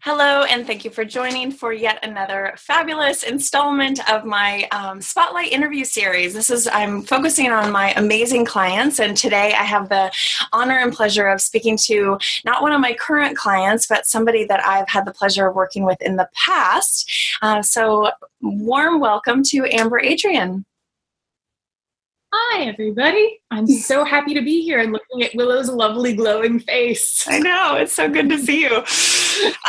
Hello, and thank you for joining for yet another fabulous installment of my Spotlight interview series. I'm focusing on my amazing clients, and today I have the honor and pleasure of speaking to not one of my current clients, but somebody that I've had the pleasure of working with in the past. So warm welcome to Amber Adrian. Hi, everybody. I'm so happy to be here and looking at Willow's lovely glowing face. I know, it's so good to see you.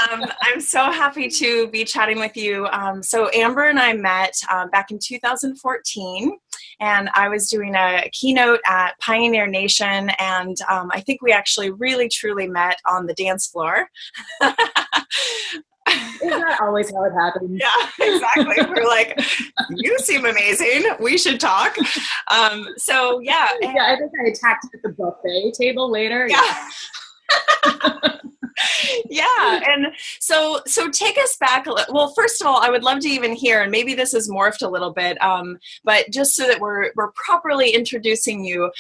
I'm so happy to be chatting with you. So Amber and I met back in 2014, and I was doing a keynote at Pioneer Nation, and I think we actually really, truly met on the dance floor. Isn't that always how it happens? Yeah, exactly. We're like, you seem amazing. We should talk. So yeah. Yeah, I think I attacked at the buffet table later. Yeah. Yeah. And so take us back. Well, first of all, I would love to even hear, and maybe this has morphed a little bit, but just so that we're properly introducing you,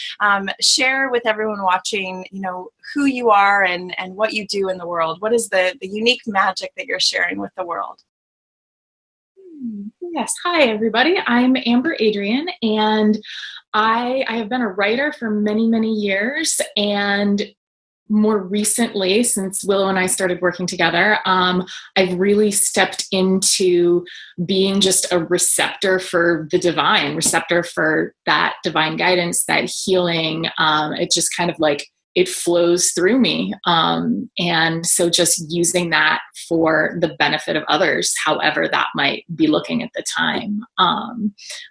share with everyone watching, who you are and what you do in the world. What is the unique magic that you're sharing with the world? Yes. Hi, everybody. I'm Amber Adrian, and I have been a writer for many, many years, and more recently, since Willow and I started working together, I've really stepped into being just a receptor for the divine, receptor for that divine guidance, that healing. It just kind of like, it flows through me. And so just using that for the benefit of others, however that might be looking at the time.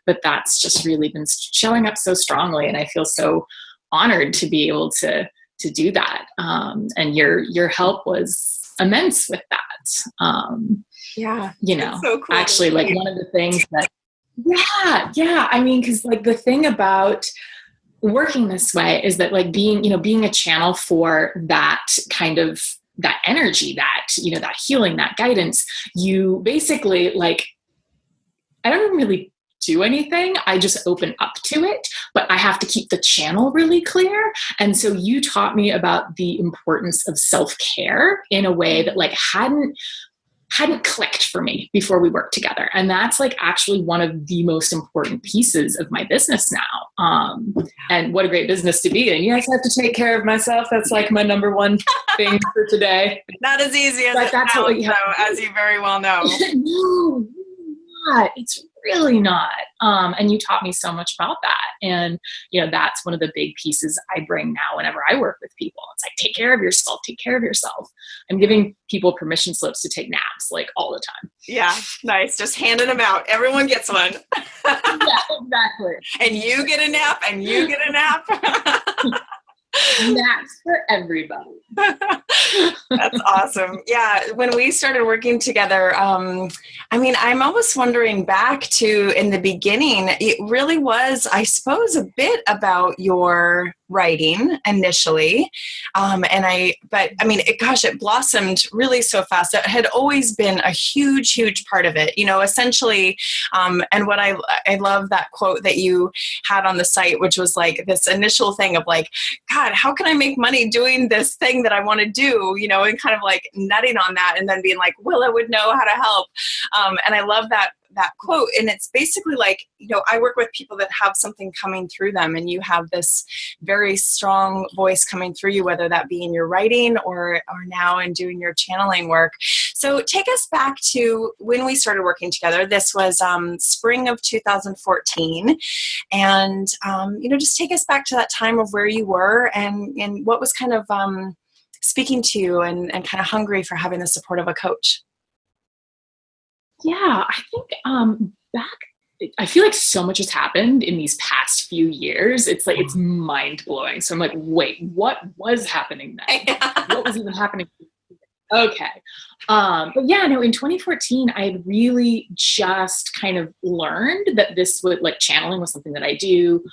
But that's just really been showing up so strongly. And I feel so honored to be able to do that. And your help was immense with that. Yeah. So cool. Actually, like one of the things that, yeah. I mean, cause like the thing about working this way is that like being a channel for that kind of, that energy, that, that healing, that guidance, you basically like, I don't really do anything. I just open up to it, but I have to keep the channel really clear. And so you taught me about the importance of self-care in a way that like hadn't clicked for me before we worked together. And that's like actually one of the most important pieces of my business now. And what a great business to be in. Yes, I have to take care of myself. That's like my number one thing for today. Not as easy as it sounds, as you very well know. No, it's really not. And you taught me so much about that. And, that's one of the big pieces I bring now whenever I work with people. It's like, take care of yourself, take care of yourself. I'm giving people permission slips to take naps like all the time. Yeah. Nice. Just handing them out. Everyone gets one. Yeah, exactly. And you get a nap and you get a nap. Naps for everybody. That's awesome. Yeah. When we started working together, I'm almost wondering back to in the beginning, it really was, I suppose, a bit about your writing initially. It blossomed really so fast. It had always been a huge, huge part of it, essentially. And what I love that quote that you had on the site, which was like this initial thing of like, God, how can I make money doing this thing that I want to do, and kind of like nutting on that and then being like, Willow would know how to help. And I love that quote. And it's basically like, I work with people that have something coming through them, and you have this very strong voice coming through you, whether that be in your writing or now in doing your channeling work. So take us back to when we started working together. This was spring of 2014. And, just take us back to that time of where you were and what was kind of speaking to you and kind of hungry for having the support of a coach. Yeah, I think I feel like so much has happened in these past few years. It's like, it's mind blowing. So I'm like, wait, what was happening then? What was even happening? Okay. But yeah, no, in 2014, I had really just kind of learned that this would like channeling was something that I do.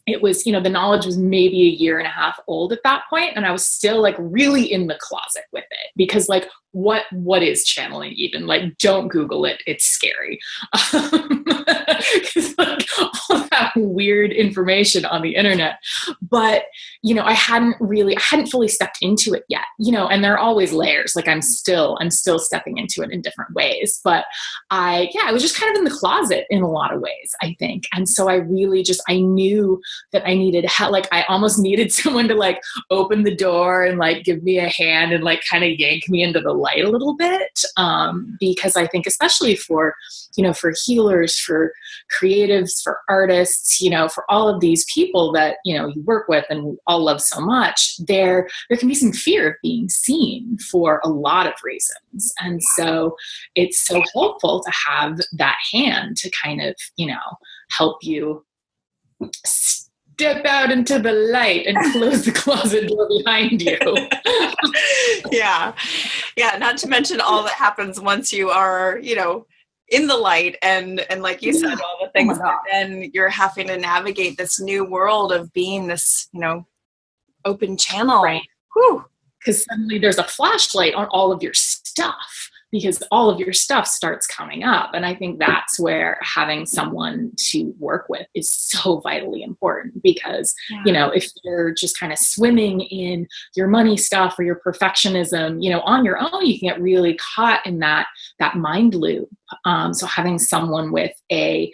It was, the knowledge was maybe a year and a half old at that point, and I was still like really in the closet with it because like what is channeling even? Like, don't Google it. It's scary. It's like all that weird information on the internet. But, I hadn't fully stepped into it yet, and there are always layers. Like I'm still stepping into it in different ways. But I was just kind of in the closet in a lot of ways, I think. And so I really I knew that I needed help. Like I almost needed someone to like open the door and like give me a hand and like kind of yank me into the light a little bit. Because I think especially for healers, for creatives, for artists, for all of these people that, you work with and we all love so much, there can be some fear of being seen for a lot of reasons. And so it's so helpful to have that hand to kind of, help you step out into the light and close the closet door behind you. Yeah. Not to mention all that happens once you are, in the light and like you said, all the things that then you're having to navigate this new world of being this, open channel. Right. Because suddenly there's a flashlight on all of your stuff, because all of your stuff starts coming up. And I think that's where having someone to work with is so vitally important, because, if you're just kind of swimming in your money stuff or your perfectionism, on your own, you can get really caught in that mind loop. So having someone with a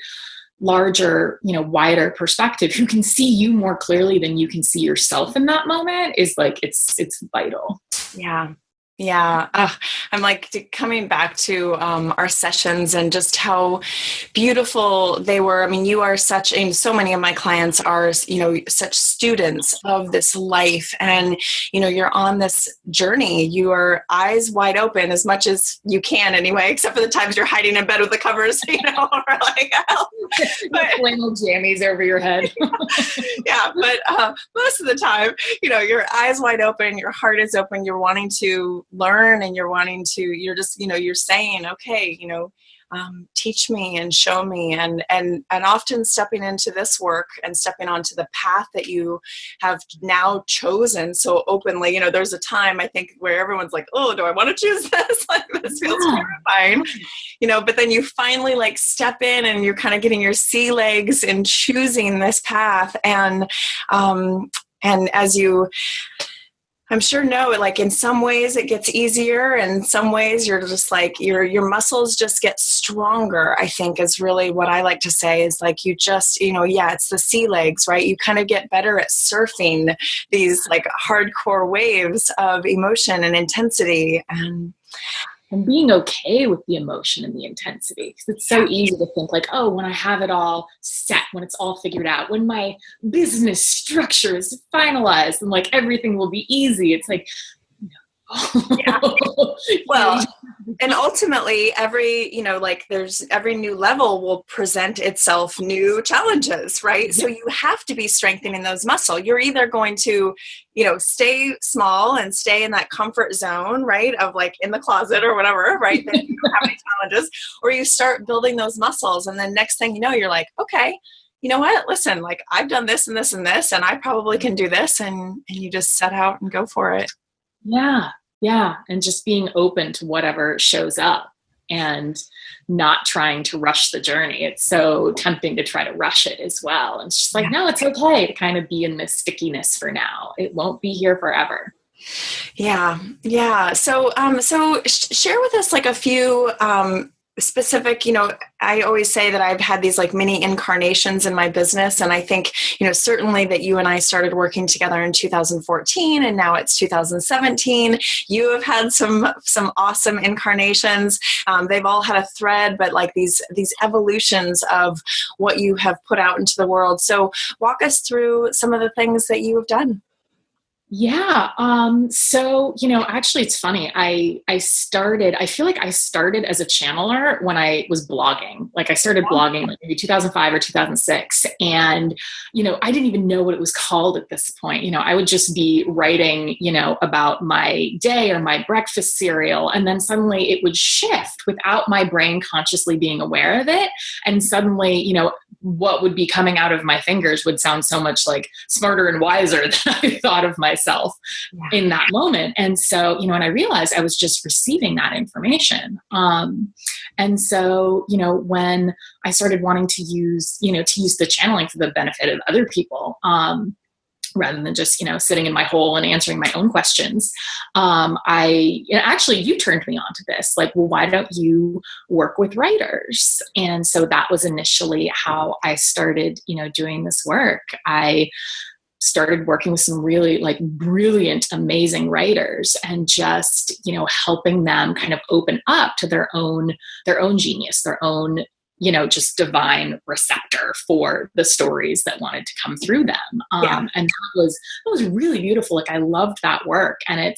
larger, wider perspective who can see you more clearly than you can see yourself in that moment is like, it's vital. Yeah. Yeah. I'm like coming back to our sessions and just how beautiful they were. I mean, you are and so many of my clients are, such students of this life, and, you're on this journey. You are eyes wide open as much as you can anyway, except for the times you're hiding in bed with the covers, or like, flannel jammies over your head. Yeah. But most of the time, your eyes wide open, your heart is open, you're wanting to learn, and you're just, you're saying, okay, teach me and show me, and often stepping into this work and stepping onto the path that you have now chosen so openly. There's a time I think where everyone's like, oh, do I want to choose this? Like, this feels terrifying, but then you finally like step in and you're kind of getting your sea legs and choosing this path. And as you, I'm sure like in some ways it gets easier, and in some ways you're just like your muscles just get stronger, I think is really what I like to say, is like you just, it's the sea legs, right? You kind of get better at surfing these like hardcore waves of emotion and intensity, and being okay with the emotion and the intensity. Because it's so easy to think like, oh, when I have it all set, when it's all figured out, when my business structure is finalized and like everything will be easy. It's like, yeah. Well, and ultimately every, there's every new level will present itself new challenges, right? So you have to be strengthening those muscles. You're either going to, stay small and stay in that comfort zone, right? Of like in the closet or whatever, right? Then you don't have any challenges, or you start building those muscles. And then next thing you know, you're like, okay, you know what? Listen, like I've done this and this and this, and I probably can do this. And you just set out and go for it. Yeah. Yeah. And just being open to whatever shows up and not trying to rush the journey. It's so tempting to try to rush it as well. And it's just like, no, it's okay to kind of be in this stickiness for now. It won't be here forever. Yeah. Yeah. So share with us like a few, specific, I always say that I've had these like mini incarnations in my business. And I think, certainly that you and I started working together in 2014 and now it's 2017. You have had some awesome incarnations. They've all had a thread, but like these evolutions of what you have put out into the world. So walk us through some of the things that you have done. Yeah. So, actually it's funny. I feel like I started as a channeler when I was blogging. Like I started blogging like maybe 2005 or 2006. And, I didn't even know what it was called at this point. I would just be writing, about my day or my breakfast cereal. And then suddenly it would shift without my brain consciously being aware of it. And suddenly, what would be coming out of my fingers would sound so much like smarter and wiser than I thought of myself in that moment. And so, and I realized I was just receiving that information. And so, when I started wanting to use the channeling for the benefit of other people, rather than just, sitting in my hole and answering my own questions. Actually, you turned me on to this, like, well, why don't you work with writers? And so that was initially how I started, doing this work. I started working with some really like brilliant, amazing writers and just, helping them kind of open up to their own genius, their own, just divine receptor for the stories that wanted to come through them. And that was really beautiful. Like, I loved that work. And I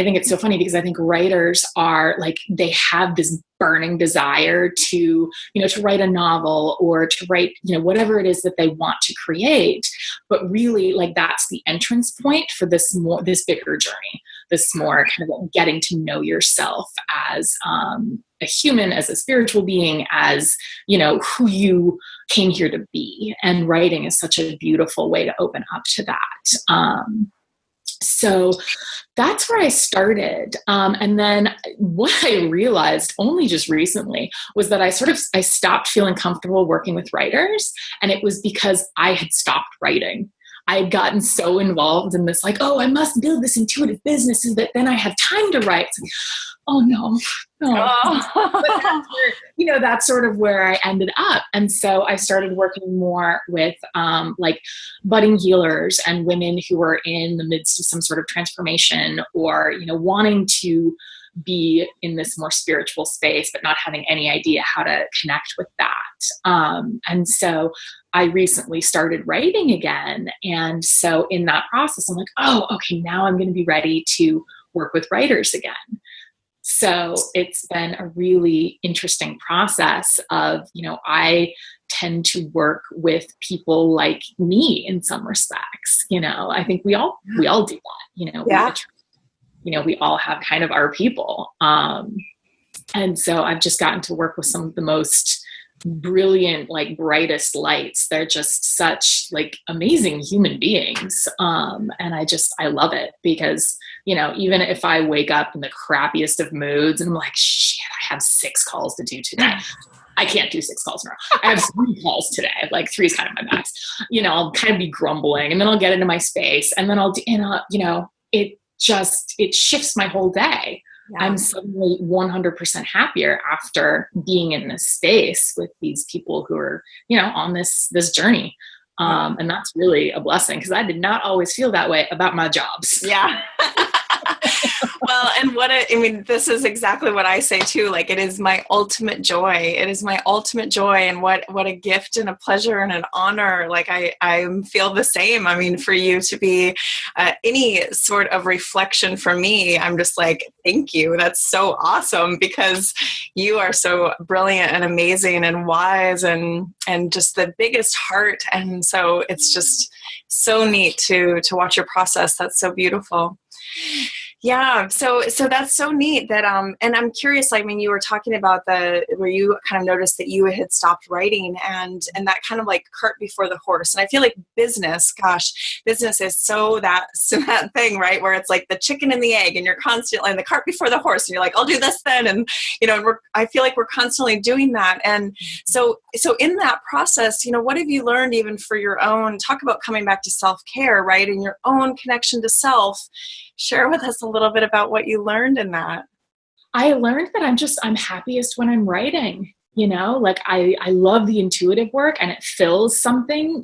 think it's so funny because I think writers are like, they have this burning desire to write a novel or to write, whatever it is that they want to create. But really, like, that's the entrance point for this bigger journey, this more kind of getting to know yourself as a human, as a spiritual being, as, who you came here to be. And writing is such a beautiful way to open up to that. So that's where I started. And then what I realized only just recently was that I stopped feeling comfortable working with writers. And it was because I had stopped writing. I had gotten so involved in this, like, oh, I must build this intuitive business so that then I have time to write. Like, oh, no. But that's sort of where I ended up. And so I started working more with like budding healers and women who were in the midst of some sort of transformation or, wanting to be in this more spiritual space, but not having any idea how to connect with that. And so I recently started writing again. And so in that process, I'm like, oh, okay, now I'm going to be ready to work with writers again. So it's been a really interesting process of, I tend to work with people like me in some respects. I think we all do that. We all have kind of our people. And so I've just gotten to work with some of the most brilliant, like, brightest lights. They're just such like amazing human beings. And I love it because, even if I wake up in the crappiest of moods and I'm like, shit, I have 6 calls to do today. I can't do 6 calls in a row. I have 3 calls today. Like, 3 is kind of my max. I'll kind of be grumbling and then I'll get into my space and then it shifts my whole day. Yeah. I'm suddenly 100% happier after being in this space with these people who are, on this journey. And that's really a blessing because I did not always feel that way about my jobs. Yeah. Well, and this is exactly what I say too. Like, it is my ultimate joy. It is my ultimate joy. And what a gift and a pleasure and an honor. Like, I feel the same. I mean, for you to be any sort of reflection for me, I'm just like, thank you. That's so awesome because you are so brilliant and amazing and wise and just the biggest heart. And so it's just so neat to watch your process. That's so beautiful. Yeah. So that's so neat that, and I'm curious, you were talking about where you kind of noticed that you had stopped writing and that kind of like cart before the horse. And I feel like business is so that thing, right? Where it's like the chicken and the egg and you're constantly in the cart before the horse and you're like, I'll do this then. And, I feel like we're constantly doing that. And so in that process, what have you learned even for your own, talk about coming back to self-care, right? And your own connection to self. Share with us a little bit about what you learned in that. I learned that I'm happiest when I'm writing, like I love the intuitive work and it fills something,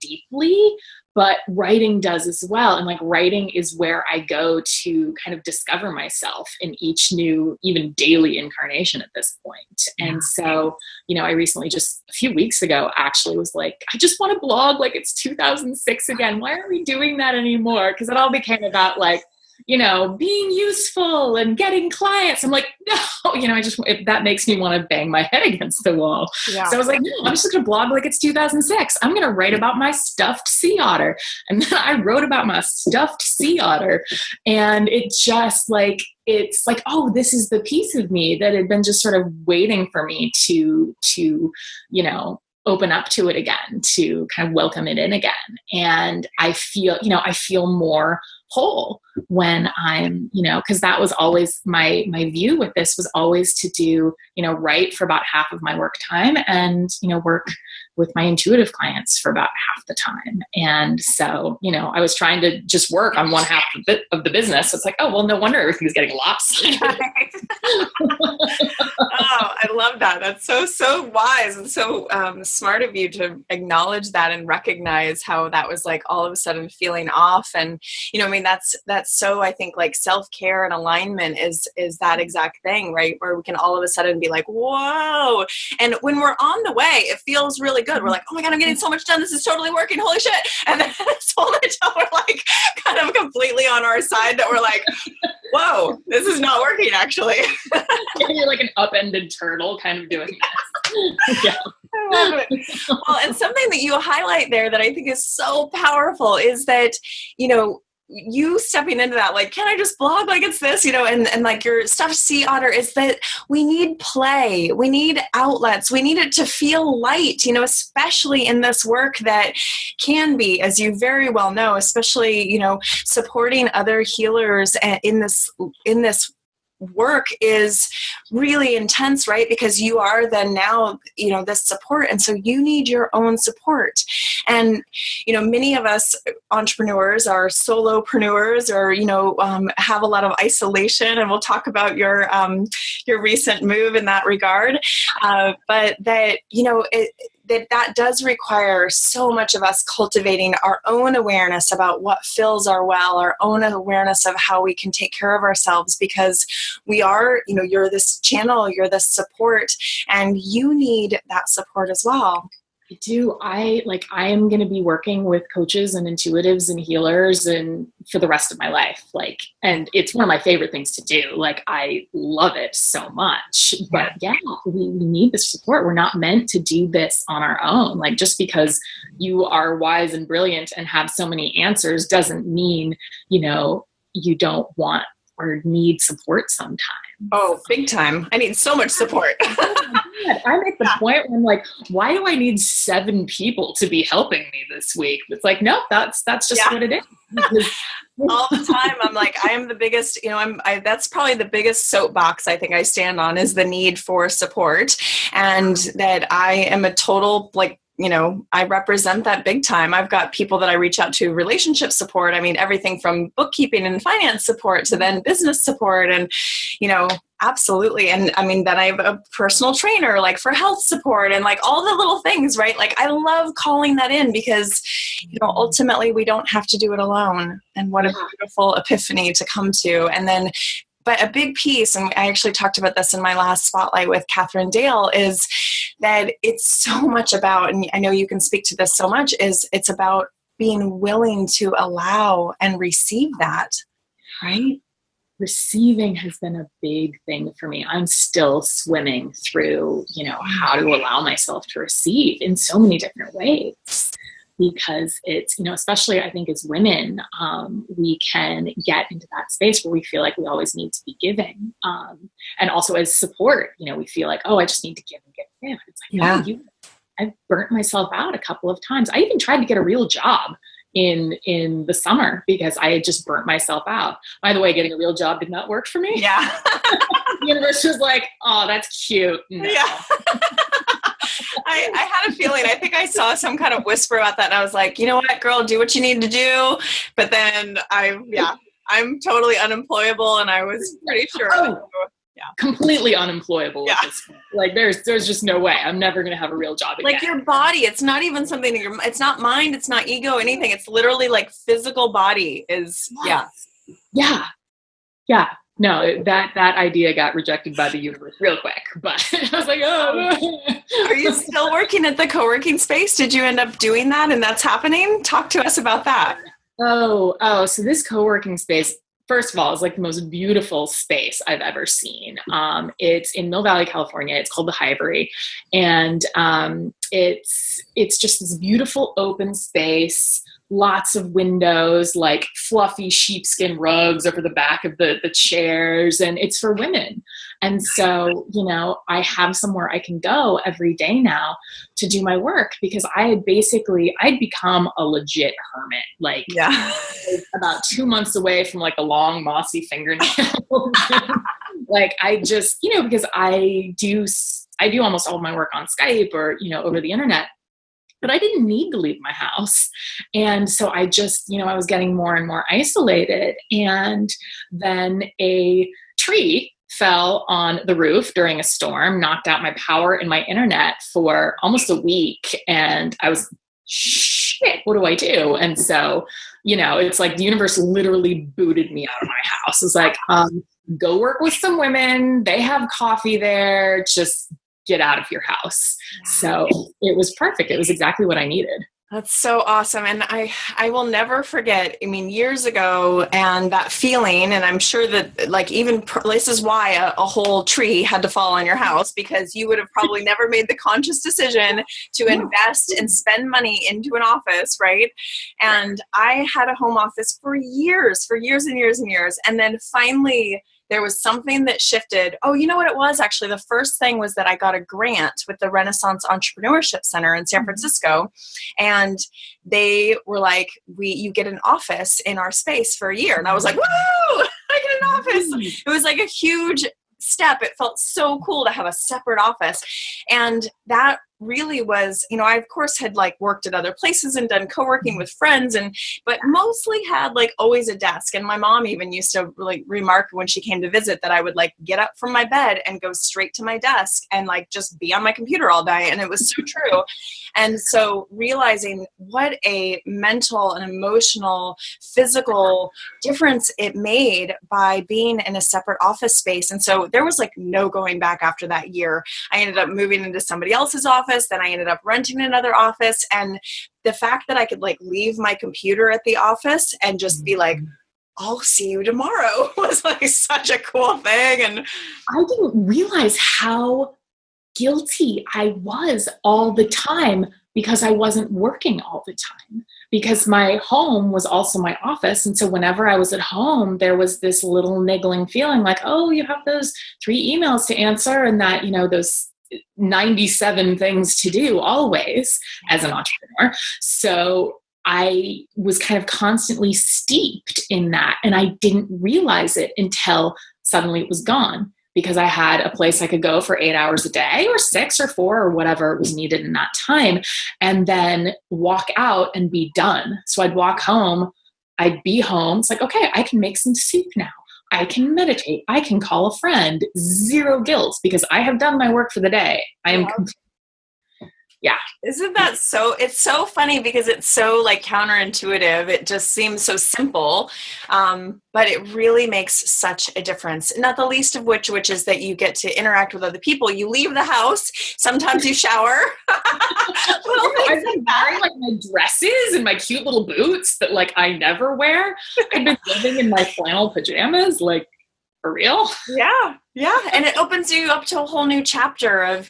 deeply, but writing does as well. And like writing is where I go to kind of discover myself in each new, even daily incarnation at this point. And so, I recently just a few weeks ago actually was like, I just want to blog like it's 2006 again. Why aren't we doing that anymore? Because it all became about like, being useful and getting clients. I'm like, no, that makes me want to bang my head against the wall. Yeah. So I was like, no, I'm just going to blog like it's 2006. I'm going to write about my stuffed sea otter. And then I wrote about my stuffed sea otter. And it just like, it's like, oh, this is the piece of me that had been just sort of waiting for me to open up to it again, to kind of welcome it in again. And I feel more whole when I'm, because that was always my view with this, was always to do, write for about half of my work time, and, work with my intuitive clients for about half the time. And so, I was trying to just work on one half of the business. So it's like, oh, well, no wonder everything's getting lost. Oh, I love that. That's so wise and so smart of you to acknowledge that and recognize how that was like all of a sudden feeling off. And, that's so, I think, like self-care and alignment is that exact thing, right? Where we can all of a sudden be like, whoa. And when we're on the way, it feels really good. We're like, oh my God, I'm getting so much done. This is totally working. Holy shit. And then this moment we're like kind of completely on our side that we're like, whoa, this is not working actually. You're like an upended turtle kind of doing this. Yeah. I love it. Well, and something that you highlight there that I think is so powerful is that, you stepping into that, like, can I just blog like it's this, and like your stuff, Sea Otter, is that we need play. We need outlets. We need it to feel light, especially in this work that can be, as you very well know, especially, supporting other healers in this work is really intense, right? Because you are then now, this support. And so you need your own support. And, many of us entrepreneurs are solopreneurs or, have a lot of isolation. And we'll talk about your recent move in that regard. But that, that does require so much of us cultivating our own awareness about what fills our well, our own awareness of how we can take care of ourselves, because we are, you're this channel, you're this support, and you need that support as well. I do. I am going to be working with coaches and intuitives and healers and for the rest of my life. And it's one of my favorite things to do. I love it so much, but we need this support. We're not meant to do this on our own. Just because you are wise and brilliant and have so many answers doesn't mean, you don't want or need support sometimes. Oh, big time. I need so much support. I'm at the point where I'm like, why do I need 7 people to be helping me this week? It's like, no, that's just what it is. All the time. I'm like, I am the biggest, that's probably the biggest soapbox I think I stand on, is the need for support, and that I am a total, I represent that big time. I've got people that I reach out to, relationship support. I mean, everything from bookkeeping and finance support to then business support, and, absolutely. And I mean, then I have a personal trainer, for health support, and all the little things, right? I love calling that in, because, ultimately we don't have to do it alone. And what a beautiful epiphany to come to. And then, but a big piece, and I actually talked about this in my last spotlight with Catherine Dale, is that it's so much about, and I know you can speak to this so much, is it's about being willing to allow and receive that, right? Receiving has been a big thing for me. I'm still swimming through, how to allow myself to receive in so many different ways. Because it's, especially I think as women, we can get into that space where we feel like we always need to be giving. And also as support, we feel like, oh, I just need to give and give and give. It's like, I've burnt myself out a couple of times. I even tried to get a real job in the summer because I had just burnt myself out. By the way, getting a real job did not work for me. Yeah. The universe was like, oh, that's cute. No. Yeah. I had a feeling. I think I saw some kind of whisper about that, and I was like, you know what, girl, do what you need to do. But then I'm totally unemployable, and I was pretty sure. Completely unemployable at this point. There's just no way. I'm never going to have a real job again. Your body, it's not even something it's not mind, it's not ego, anything. It's literally physical body is, Yeah. No, that idea got rejected by the universe real quick, but I was like, oh. Are you still working at the co-working space? Did you end up doing that and that's happening? Talk to us about that. Oh, so this co-working space, first of all, is the most beautiful space I've ever seen. It's in Mill Valley, California. It's called the Hivery. And it's just this beautiful open space, lots of windows, fluffy sheepskin rugs over the back of the chairs. And it's for women. And so, I have somewhere I can go every day now to do my work, because I'd become a legit hermit. Like, Yeah. about 2 months away from like a long mossy fingernail. Like, I just, because I do almost all of my work on Skype or, over the internet, but I didn't need to leave my house. And so I just, I was getting more and more isolated. And then a tree fell on the roof during a storm, knocked out my power and my internet for almost a week. And I was, shit, what do I do? And so, it's like the universe literally booted me out of my house. It's like, go work with some women. They have coffee there. Just get out of your house. So it was perfect. It was exactly what I needed. That's so awesome. And I will never forget, years ago, and that feeling, and I'm sure that like this is why a whole tree had to fall on your house, because you would have probably never made the conscious decision to invest and spend money into an office, right? And I had a home office for years and years and years. And then finally, there was something that shifted. Oh, you know what it was? Actually, the first thing was that I got a grant with the Renaissance Entrepreneurship Center in San Francisco. And they were like, you get an office in our space for a year. And I was like, woo, I get an office. It was like a huge step. It felt so cool to have a separate office. And that really was, I of course had like worked at other places and done co-working with friends, but mostly had like always a desk. And my mom even used to like remark when she came to visit that I would like get up from my bed and go straight to my desk and like just be on my computer all day. And it was so true. And so realizing what a mental and emotional, physical difference it made by being in a separate office space. And so there was like no going back after that year. I ended up moving into somebody else's office. Then I ended up renting another office. And the fact that I could like leave my computer at the office and just be like, I'll see you tomorrow was like such a cool thing. And I didn't realize how guilty I was all the time because I wasn't working all the time, because my home was also my office. And so whenever I was at home, there was this little niggling feeling like, oh, you have those 3 emails to answer and that, those 97 things to do always as an entrepreneur. So I was kind of constantly steeped in that. And I didn't realize it until suddenly it was gone, because I had a place I could go for 8 hours a day or 6 or 4 or whatever was needed in that time, and then walk out and be done. So I'd walk home, I'd be home. It's like, okay, I can make some soup now. I can meditate. I can call a friend. Zero guilt because I have done my work for the day. I am yeah. Isn't that so? It's so funny because it's so like counterintuitive. It just seems so simple, but it really makes such a difference. Not the least of which is that you get to interact with other people. You leave the house. Sometimes you shower. I've been wearing like my dresses and my cute little boots that like I never wear. I've been living in my flannel pajamas, like for real. Yeah. And it opens you up to a whole new chapter of,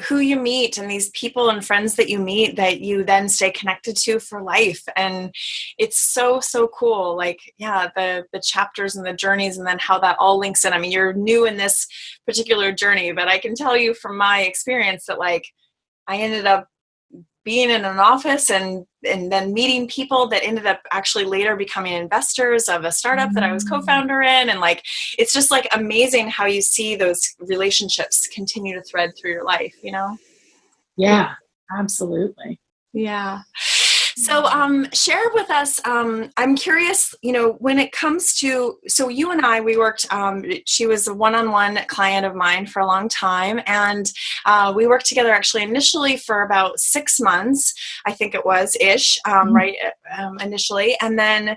who you meet and these people and friends that you meet that you then stay connected to for life. And it's so, so cool. Like, yeah, the chapters and the journeys and then how that all links in. I mean, you're new in this particular journey, but I can tell you from my experience that like, I ended up being in an office and then meeting people that ended up actually later becoming investors of a startup that I was co-founder in. And like, it's just like amazing how you see those relationships continue to thread through your life, Yeah, absolutely. Yeah. So share with us, I'm curious, when it comes to, so you and I, we worked, she was a one-on-one client of mine for a long time. And we worked together actually initially for about 6 months, I think it was ish, right, initially. And then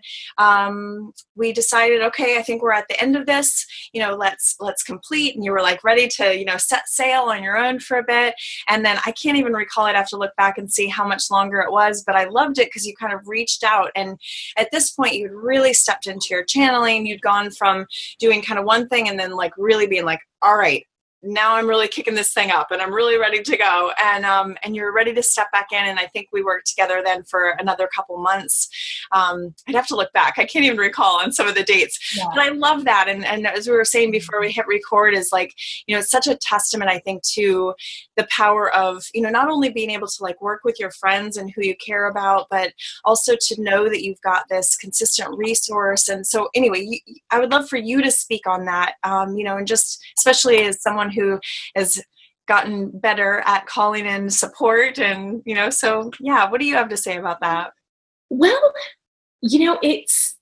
we decided, okay, I think we're at the end of this, let's complete. And you were like ready to, set sail on your own for a bit. And then I can't even recall, I'd have to look back and see how much longer it was, but I loved it because you kind of reached out. And at this point, you'd really stepped into your channeling. You'd gone from doing kind of one thing and then like really being like, all right, now I'm really kicking this thing up and I'm really ready to go. And you're ready to step back in. And I think we worked together then for another couple months. I'd have to look back. I can't even recall on some of the dates, but I love that. And as we were saying before we hit record, is like, it's such a testament, I think, to the power of, not only being able to like work with your friends and who you care about, but also to know that you've got this consistent resource. And so anyway, I would love for you to speak on that, and just especially as someone who has gotten better at calling in support. And, so yeah, what do you have to say about that? Well, it's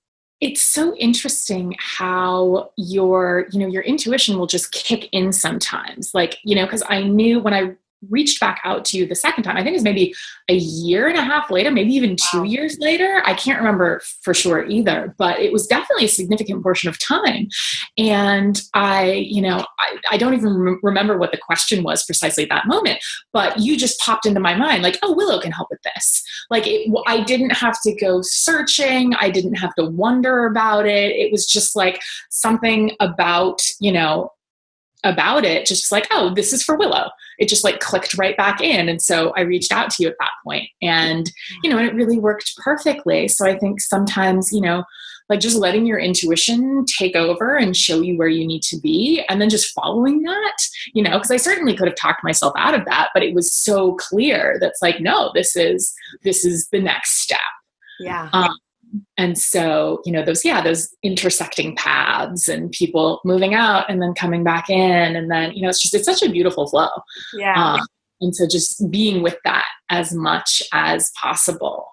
so interesting how your intuition will just kick in sometimes. Like, because I knew when I reached back out to you the second time, I think it was maybe a year and a half later, maybe even 2 years later. I can't remember for sure either, but it was definitely a significant portion of time. And I don't even remember what the question was precisely at that moment, but you just popped into my mind like, oh, Willow can help with this. Like I didn't have to go searching. I didn't have to wonder about it. It was just like something about it, just like, oh, this is for Willow. It just like clicked right back in. And so I reached out to you at that point, and, and it really worked perfectly. So I think sometimes, like just letting your intuition take over and show you where you need to be, and then just following that, because I certainly could have talked myself out of that, but it was so clear that's like, no, this is the next step. Yeah. And so, those intersecting paths and people moving out and then coming back in. And then, it's such a beautiful flow. Yeah. And so just being with that as much as possible.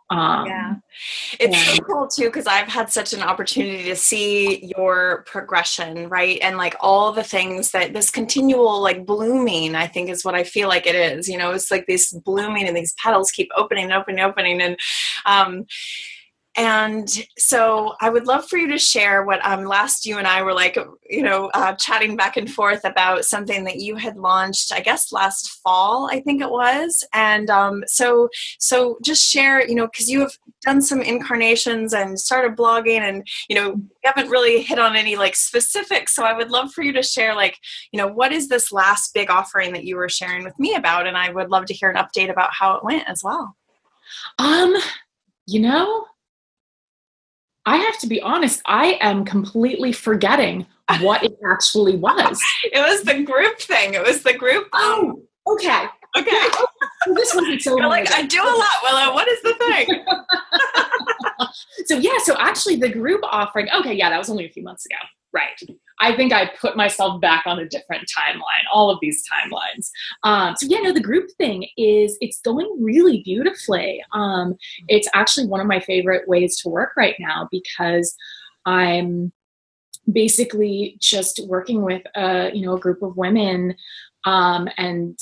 It's so cool too, because I've had such an opportunity to see your progression, right? And like all the things that this continual like blooming, I think is what I feel like it is. It's like this blooming and these petals keep opening and opening and opening. And so I would love for you to share what last you and I were like, chatting back and forth about something that you had launched, I guess last fall, I think it was. And so just share, because you have done some incarnations and started blogging, and, you haven't really hit on any like specifics. So I would love for you to share like, what is this last big offering that you were sharing with me about? And I would love to hear an update about how it went as well. I have to be honest, I am completely forgetting what it actually was. It was the group thing. It was the group. Oh, okay. Okay. This wasn't so You're like, I do a lot, Willow. What is the thing? So actually the group offering, that was only a few months ago. Right. I think I put myself back on a different timeline, all of these timelines. The group thing it's going really beautifully. It's actually one of my favorite ways to work right now, because I'm basically just working with a group of women, and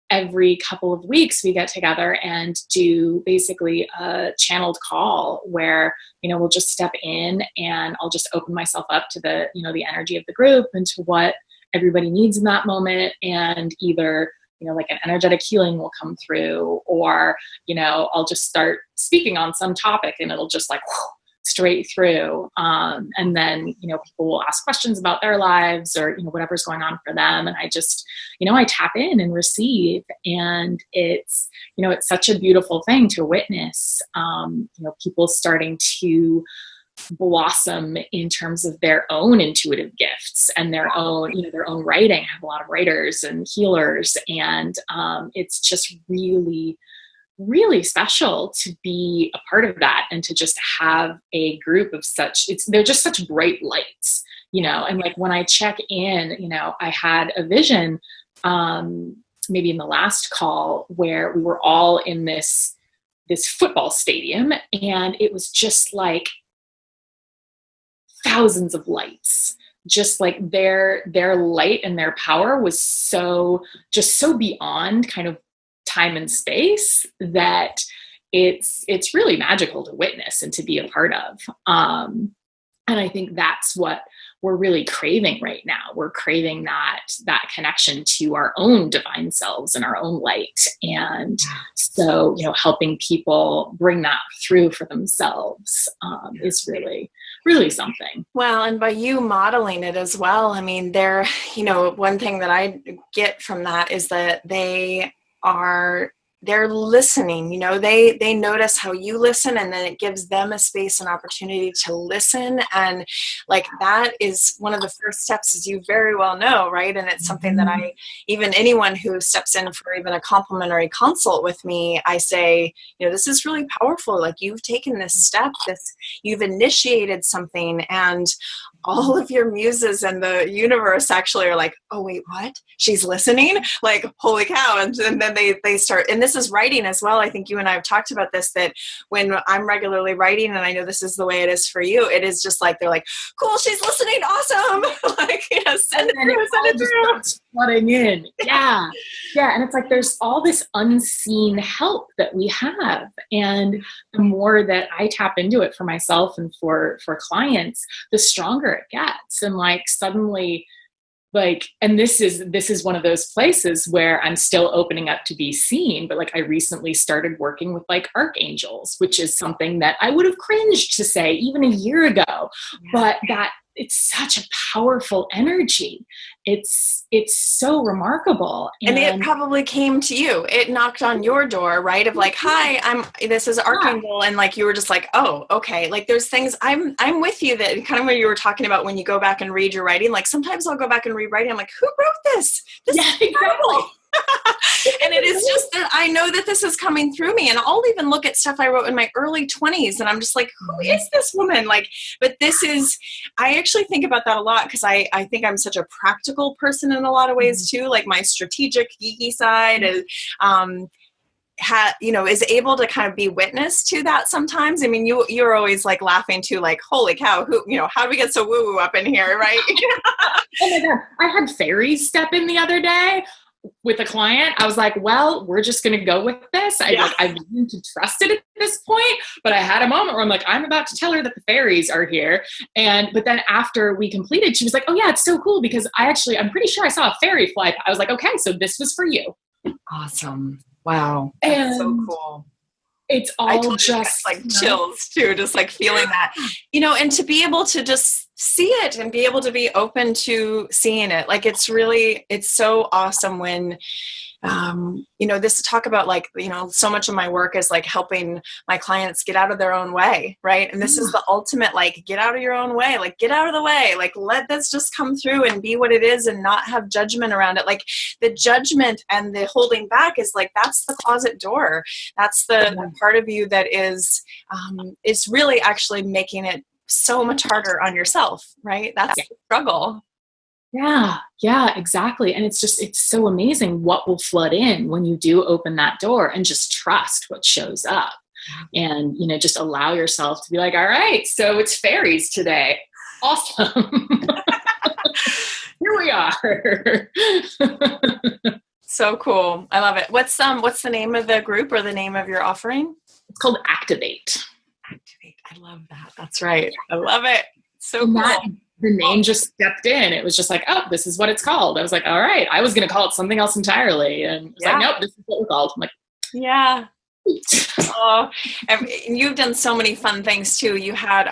every couple of weeks we get together and do basically a channeled call where, we'll just step in and I'll just open myself up to the, the energy of the group and to what everybody needs in that moment. And either, like an energetic healing will come through, or, I'll just start speaking on some topic and it'll just like straight through. And then, people will ask questions about their lives or, whatever's going on for them. And I just, I tap in and receive, and it's such a beautiful thing to witness, people starting to blossom in terms of their own intuitive gifts and their own writing. I have a lot of writers and healers, and it's just really, really special to be a part of that, and to just have a group of they're just such bright lights, and like when I check in, I had a vision, maybe in the last call, where we were all in this football stadium, and it was just like thousands of lights, just like their light and their power was so beyond kind of time and space that it's really magical to witness and to be a part of. And I think that's what we're really craving right now. We're craving that connection to our own divine selves and our own light. And so, helping people bring that through for themselves is really, really something. Well, and by you modeling it as well, I mean, one thing that I get from that is that they're listening, they notice how you listen, and then it gives them a space and opportunity to listen. And like, that is one of the first steps, as you very well know, right? And it's something that even anyone who steps in for even a complimentary consult with me, I say, this is really powerful. Like, you've taken this step, you've initiated something, and all of your muses and the universe actually are like, oh, wait, what? She's listening? Like, holy cow. And then they start, and this is writing as well. I think you and I have talked about this, that when I'm regularly writing, and I know this is the way it is for you, it is just like, they're like, cool, she's listening. Awesome. Like, send it through. Flooding in. Yeah. Yeah. And it's like, there's all this unseen help that we have. And the more that I tap into it for myself and for clients, the stronger it gets. And like, suddenly, like, and this is one of those places where I'm still opening up to be seen, but like, I recently started working with like archangels, which is something that I would have cringed to say even a year ago, but that it's such a powerful energy. It's so remarkable. And it probably came to you. It knocked on your door, right? Of like, hi, this is Archangel. And like, you were just like, oh, okay. Like, there's things I'm with you, that kind of what you were talking about when you go back and read your writing. Like, sometimes I'll go back and read writing. I'm like, who wrote this? This is incredible. And it is just that I know that this is coming through me, and I'll even look at stuff I wrote in my early 20s, and I'm just like, who is this woman? Like, but I actually think about that a lot, because I think I'm such a practical person in a lot of ways too. Like, my strategic, geeky side is, is able to kind of be witness to that sometimes. I mean, you're always like laughing too, like, holy cow, how do we get so woo-woo up in here, right? Oh my God. I had fairies step in the other day with a client. I was like, well, we're just going to go with this. I've learned to trust it at this point, but I had a moment where I'm like, I'm about to tell her that the fairies are here. But then after we completed, she was like, oh yeah, it's so cool, because I'm pretty sure I saw a fairy fly. I was like, okay, so this was for you. Awesome. Wow. That's so cool. It's all just like chills too, just like feeling that, and to be able to just see it and be able to be open to seeing it. Like, it's so awesome when, this talk about like, so much of my work is like helping my clients get out of their own way. Right. And this is the ultimate, like, get out of your own way, like, get out of the way, like, let this just come through and be what it is, and not have judgment around it. Like, the judgment and the holding back is like, that's the closet door. That's the part of you that is really actually making it so much harder on yourself. Right. That's the struggle. Yeah, exactly. And it's so amazing what will flood in when you do open that door and just trust what shows up, and, just allow yourself to be like, all right, so it's fairies today. Awesome. Here we are. So cool. I love it. What's the name of the group, or the name of your offering? It's called Activate. Activate. I love that. That's right. I love it. So cool. The name just stepped in. It was just like, oh, this is what it's called. I was like, all right. I was going to call it something else entirely. And it's like, nope, this is what we're called. I'm like, yeah. Oh, and you've done so many fun things too. You had,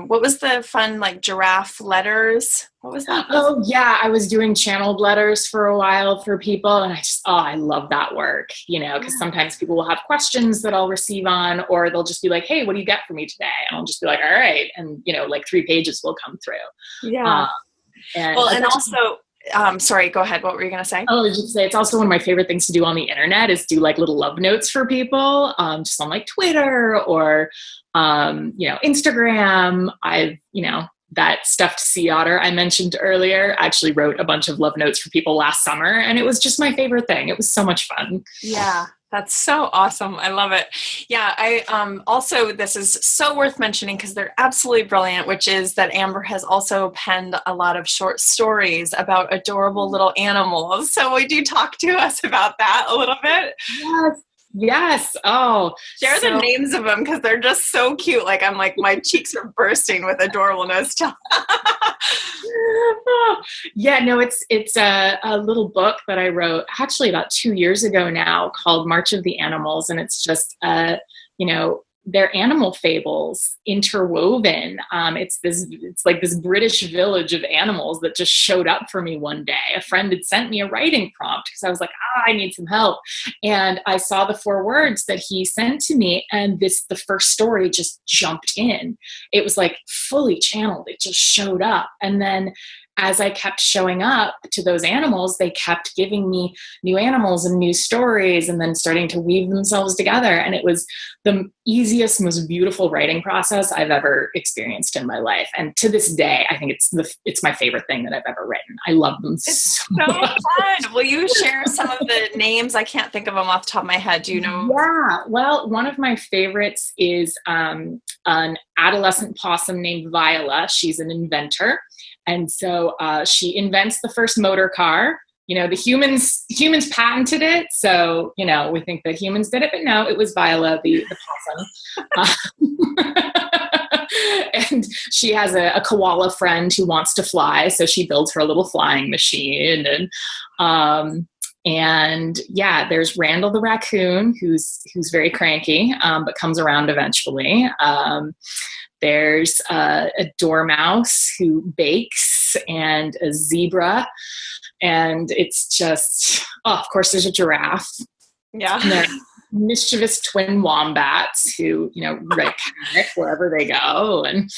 what was the fun, like, giraffe letters? What was that? Oh yeah. I was doing channeled letters for a while for people. And I love that work, because sometimes people will have questions that I'll receive on, or they'll just be like, hey, what do you get for me today? And I'll just be like, all right. And, like 3 pages will come through. Yeah. And also, sorry, go ahead. What were you going to say? Oh, I was just say, it's also one of my favorite things to do on the internet is do like little love notes for people, just on like Twitter or, Instagram. I've, that stuffed sea otter I mentioned earlier, actually wrote a bunch of love notes for people last summer, and it was just my favorite thing. It was so much fun. Yeah. That's so awesome. I love it. Yeah. I also, this is so worth mentioning because they're absolutely brilliant, which is that Amber has also penned a lot of short stories about adorable little animals. So would you talk to us about that a little bit? Yes. Yes. Oh, Share the so names of them because they're just so cute. Like I'm like my cheeks are bursting with adorableness. yeah, no, it's a little book that I wrote actually about 2 years ago now called March of the Animals, and it's just you know, they're animal fables interwoven. It's like this British village of animals that just showed up for me one day. A friend had sent me a writing prompt because I was like, I need some help. And I saw the 4 words that he sent to me, and the first story just jumped in. It was like fully channeled. It just showed up. And then as I kept showing up to those animals, they kept giving me new animals and new stories, and then starting to weave themselves together. And it was the easiest, most beautiful writing process I've ever experienced in my life. And to this day, I think it's my favorite thing that I've ever written. I love them so much. Fun. Will you share some of the names? I can't think of them off the top of my head. Do you know? Yeah. Well, one of my favorites is an adolescent possum named Viola. She's an inventor. And so she invents the first motor car. The humans patented it. So, we think that humans did it, but no, it was Viola, the possum. And she has a koala friend who wants to fly. So she builds her a little flying machine. And yeah, there's Randall the raccoon, who's very cranky, but comes around eventually. There's a dormouse who bakes, and a zebra. And it's just, of course, there's a giraffe. Yeah. And there's mischievous twin wombats who, wreak havoc wherever they go. And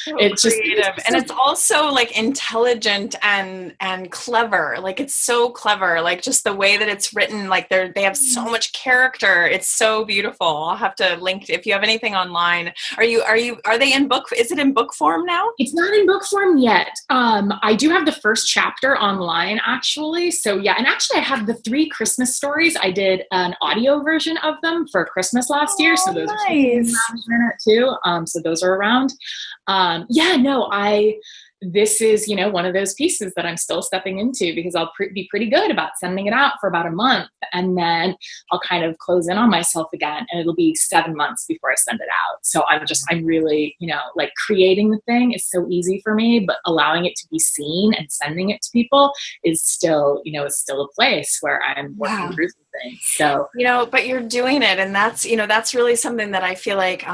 it's creative. And it's also like intelligent and clever. Like it's so clever. Like just the way that it's written, like they have so much character. It's so beautiful. I'll have to link if you have anything online. Are they in book? Is it in book form now? It's not in book form yet. I do have the first chapter online actually. So yeah. And actually I have the 3 Christmas stories. I did an audio version of them for Christmas last year. So those are in it too. So those are around. This is, one of those pieces that I'm still stepping into because I'll be pretty good about sending it out for about a month. And then I'll kind of close in on myself again, and it'll be 7 months before I send it out. So I'm really, like creating the thing is so easy for me, but allowing it to be seen and sending it to people is still, is still a place where I'm working through some things. So, but you're doing it. And that's really something that I feel like,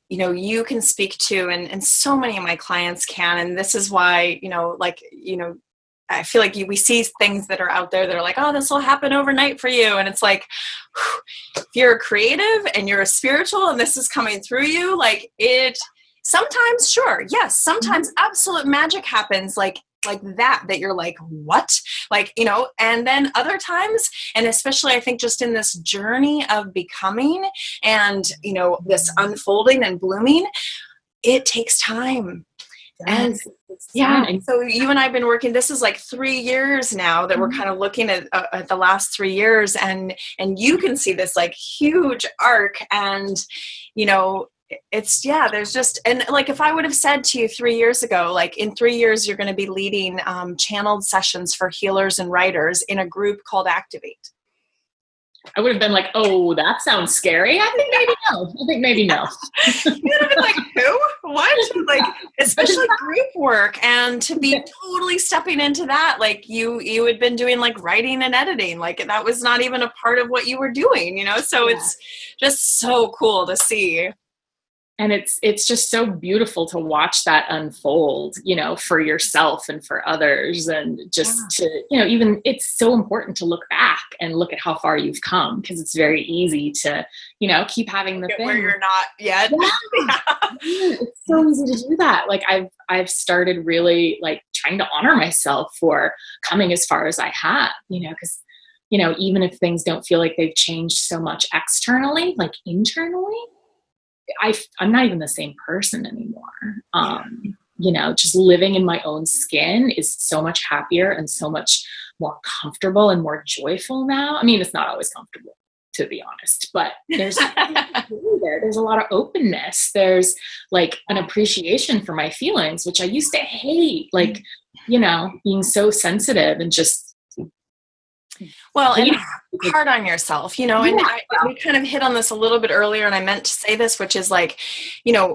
you can speak to, and so many of my clients can. And this is why, I feel like we see things that are out there that are like, oh, this will happen overnight for you. And it's like, if you're creative and you're a spiritual and this is coming through you, like sometimes, sure. Yes. Sometimes absolute magic happens like that you're like, what? And then other times, and especially I think just in this journey of becoming and, this unfolding and blooming, it takes time. And so you and I have been working, this is like 3 years now that we're kind of looking at the last 3 years, and you can see this like huge arc, and, there's just, and like, if I would have said to you 3 years ago, like in 3 years, you're going to be leading channeled sessions for healers and writers in a group called Activate, I would have been like, oh, that sounds scary. I think maybe no. You would have been like, who? What? Like, especially group work, and to be totally stepping into that, like you had been doing like writing and editing, like that was not even a part of what you were doing, so it's just so cool to see. And it's just so beautiful to watch that unfold, for yourself and for others. And just to, even it's so important to look back and look at how far you've come, because it's very easy to, keep having the thing where you're not yet. It's so easy to do that. Like I've started really like trying to honor myself for coming as far as I have, because, even if things don't feel like they've changed so much externally, like internally, I'm not even the same person anymore. Just living in my own skin is so much happier and so much more comfortable and more joyful now. I mean, it's not always comfortable, to be honest, but there's a lot of openness. There's like an appreciation for my feelings, which I used to hate, like, being so sensitive and just hard on yourself, and we kind of hit on this a little bit earlier, and I meant to say this, which is like,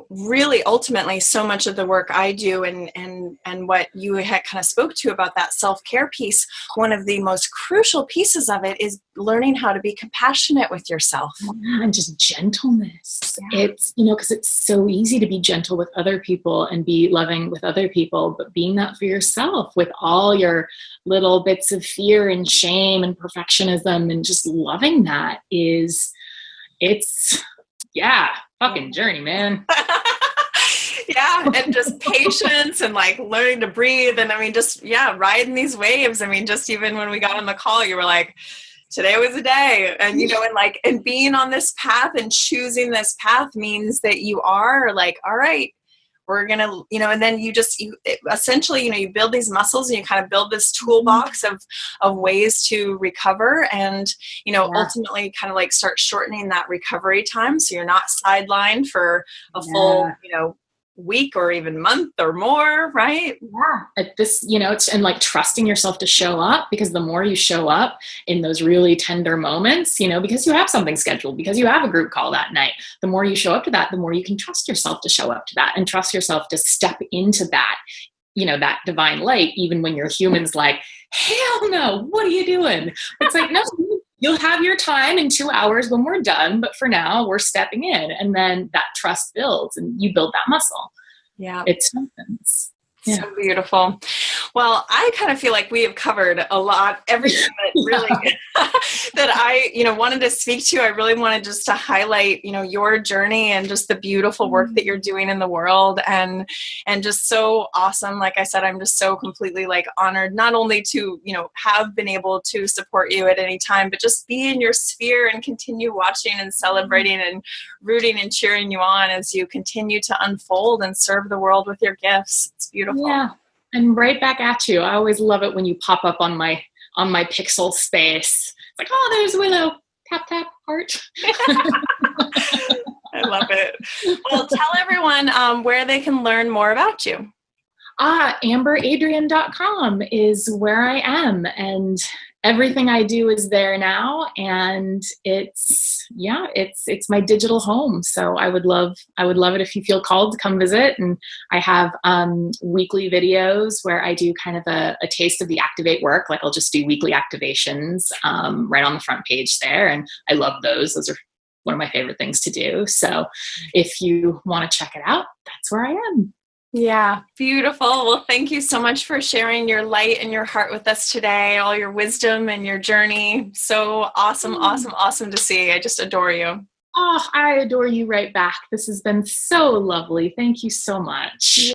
really ultimately so much of the work I do and what you had kind of spoke to about that self-care piece, one of the most crucial pieces of it is learning how to be compassionate with yourself. Yeah, and just gentleness. Yeah. It's, because it's so easy to be gentle with other people and be loving with other people, but being that for yourself with all your little bits of fear and shame and perfectionism and just loving that fucking journey, man. Yeah, and just patience and like learning to breathe. And riding these waves. Just even when we got on the call, you were like, today was a day. And, and being on this path and choosing this path means that you are like, all right, we're going to, and then you essentially, you build these muscles and you kind of build this toolbox of ways to recover and, ultimately kind of like start shortening that recovery time. So you're not sidelined for a full, week or even month or more, right? Yeah. At this, and like trusting yourself to show up, because the more you show up in those really tender moments, because you have something scheduled, because you have a group call that night, the more you show up to that, the more you can trust yourself to show up to that and trust yourself to step into that, that divine light, even when your human's like, hell no, what are you doing? It's like, no, you'll have your time in 2 hours when we're done, but for now we're stepping in, and then that trust builds and you build that muscle. Yeah. It happens. Yeah. So beautiful. Well, I kind of feel like we have covered a lot, everything that really that I, wanted to speak to. I really wanted just to highlight, your journey and just the beautiful work that you're doing in the world and just so awesome. Like I said, I'm just so completely like honored, not only to, have been able to support you at any time, but just be in your sphere and continue watching and celebrating and rooting and cheering you on as you continue to unfold and serve the world with your gifts. It's beautiful. Yeah. And right back at you. I always love it when you pop up on my pixel space. It's like, oh, there's Willow. Tap, tap, heart. I love it. Well, tell everyone where they can learn more about you. AmberAdrian.com is where I am, and everything I do is there now, and it's my digital home. So I would love it if you feel called to come visit. And I have weekly videos where I do kind of a taste of the Activate work. Like I'll just do weekly activations right on the front page there, and I love those. Those are one of my favorite things to do. So if you want to check it out, that's where I am. Yeah, beautiful. Well, thank you so much for sharing your light and your heart with us today, all your wisdom and your journey. So awesome, awesome to see. I just adore you. Oh, I adore you right back. This has been so lovely. Thank you so much.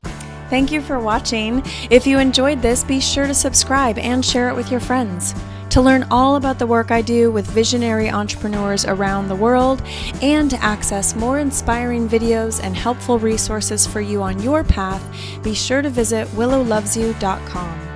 Thank you for watching. If you enjoyed this, be sure to subscribe and share it with your friends. To learn all about the work I do with visionary entrepreneurs around the world and to access more inspiring videos and helpful resources for you on your path, be sure to visit willowlovesyou.com.